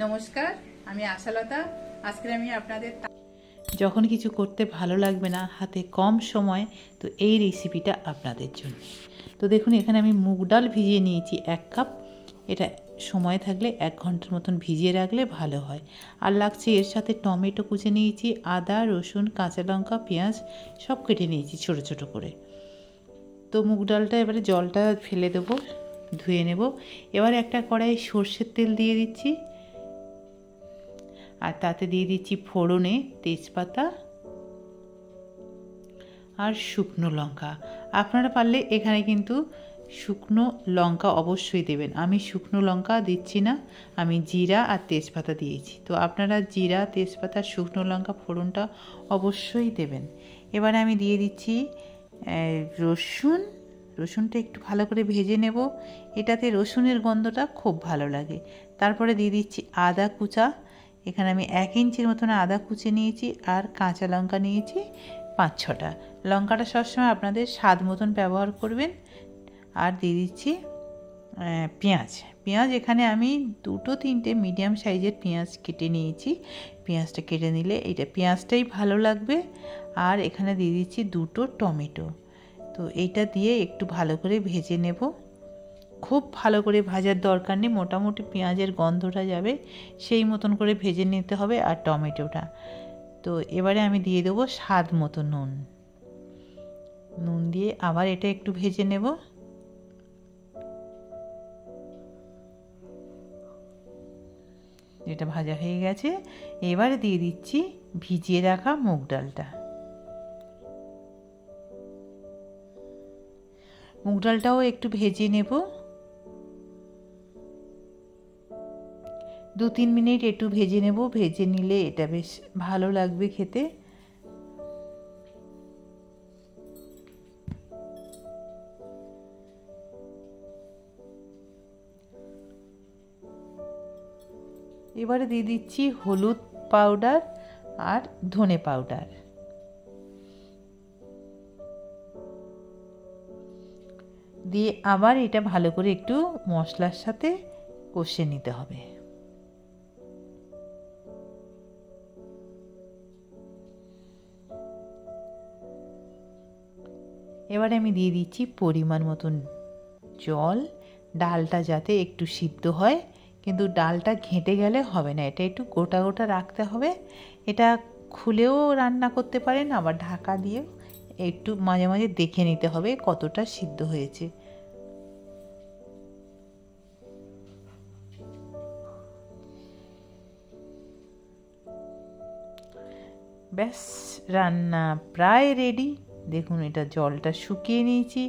নমস্কার, আমি আশালতা। আজকে আমি আপনাদের যখন কিছু করতে ভালো লাগবে না, হাতে কম সময়, তো এই রেসিপিটা আপনাদের জন্য। তো দেখুন, এখানে আমি মুগ ডাল ভিজিয়ে নিয়েছি 1 কাপ। এটা সময় থাকলে 1 ঘন্টার মতন ভিজিয়ে রাখলে ভালো হয়। আর লাগছে এর সাথে টমেটো কুচে নিয়েছি, আদা, রসুন, কাঁচা লঙ্কা, পেঁয়াজ সব কেটে নিয়েছি ছোট ছোট করে। তো মুগ ডালটা এবারে জলটা ফেলে দেবো, ধুয়ে নেব। এবার একটা কড়াই সর্ষের তেল দিয়ে দিচ্ছি, আর তাতে দিয়ে দিচ্ছি ফোড়নে তেজপাতা আর শুকনো লঙ্কা। আপনারা পারলে এখানে কিন্তু শুকনো লঙ্কা অবশ্যই দেবেন। আমি শুকনো লঙ্কা দিচ্ছি না, আমি জিরা আর তেজপাতা দিয়েছি। তো আপনারা জিরা, তেজপাতা, শুকনো লঙ্কা ফোড়নটা অবশ্যই দেবেন। এবারে আমি দিয়ে দিচ্ছি রসুনটা একটু ভালো করে ভেজে নেব। এটাতে রসুনের গন্ধটা খুব ভালো লাগে। তারপরে দিয়ে দিচ্ছি আদা কুচা। এখানে আমি 1 ইঞ্চির মতন আদা কুচে নিয়েছি, আর কাঁচা লঙ্কা নিয়েছি 5-6টা। লঙ্কাটা সবসময় আপনাদের স্বাদ মতন ব্যবহার করবেন। আর দিয়ে দিচ্ছি পেঁয়াজ এখানে আমি 2-3টে মিডিয়াম সাইজের পেঁয়াজ কেটে নিয়েছি। পেঁয়াজটা কেটে নিলে এইটা পেঁয়াজটাই ভালো লাগবে। আর এখানে দিয়ে দিচ্ছি 2টো টমেটো। তো এইটা দিয়ে একটু ভালো করে ভেজে নেব। খুব ভালো করে ভাজার দরকার নেই, মোটামুটি পেঁয়াজের গন্ধটা যাবে সেই মতন করে ভেজে নিতে হবে। আর টমেটোটা তো এবারে আমি দিয়ে দেবো স্বাদ মতো নুন দিয়ে আবার এটা একটু ভেজে নেব। এটা ভাজা হয়ে গেছে। এবারে দিয়ে দিচ্ছি ভিজিয়ে রাখা মুগ ডালটা। মুগ ডালটাও একটু ভেজে নেব, 2-3 মিনিট একটু ভেজে নেব। ভেজে নিলে এটা বেশ ভালো লাগবে খেতে। এবারে দিয়ে দিচ্ছি হলুদ পাউডার আর ধনে পাউডার। দিয়ে আবার এটা ভালো করে একটু মশলার সাথে কষে নিতে হবে। এবারে আমি দিয়ে দিচ্ছি পরিমাণ মতন জল, ডালটা যাতে একটু সিদ্ধ হয়। কিন্তু ডালটা ঘেঁটে গেলে হবে না, এটা একটু গোটা গোটা রাখতে হবে। এটা খুলেও রান্না করতে পারেন, আবার ঢাকা দিয়েও একটু মাঝে মাঝে দেখে নিতে হবে কতটা সিদ্ধ হয়েছে। ব্যাস, রান্না প্রায় রেডি। দেখুন, এটা জলটা শুকিয়ে নিয়েছি,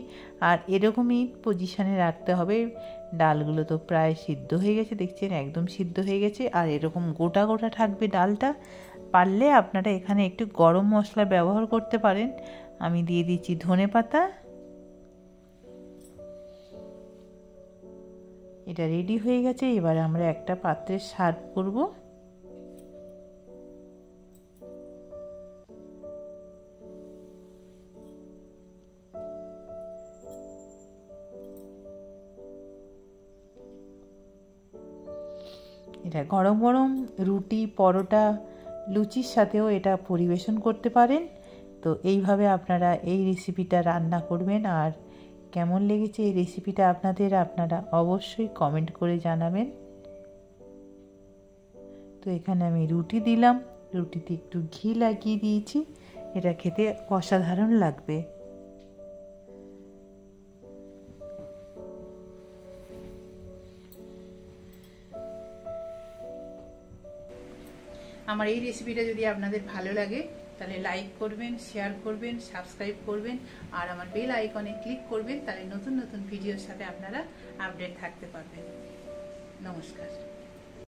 আর এরকমই পজিশানে রাখতে হবে। ডালগুলো তো প্রায় সিদ্ধ হয়ে গেছে, দেখছেন একদম সিদ্ধ হয়ে গেছে। আর এরকম গোটা গোটা থাকবে ডালটা। পারলে আপনারা এখানে একটু গরম মশলা ব্যবহার করতে পারেন। আমি দিয়ে দিচ্ছি ধনে পাতা। এটা রেডি হয়ে গেছে। এবার আমরা একটা পাত্রে সার্ভ করব। এটা গরম গরম রুটি, পরোটা, লুচির সাথেও এটা পরিবেশন করতে পারেন। তো এইভাবে আপনারা এই রেসিপিটা রান্না করবেন। আর কেমন লেগেছে এই রেসিপিটা আপনারা অবশ্যই কমেন্ট করে জানাবেন। তো এখানে আমি রুটি দিলাম, রুটিতে একটু ঘি লাগিয়ে দিয়েছি। এটা খেতে অসাধারণ লাগবে। আমার এই রেসিপিটা যদি আপনাদের ভালো লাগে তাহলে লাইক করবেন, শেয়ার করবেন, সাবস্ক্রাইব করবেন, আর আমার বেল আইকনে ক্লিক করবেন। তাহলে নতুন নতুন ভিডিওর সাথে আপনারা আপডেট থাকতে পারবেন। নমস্কার।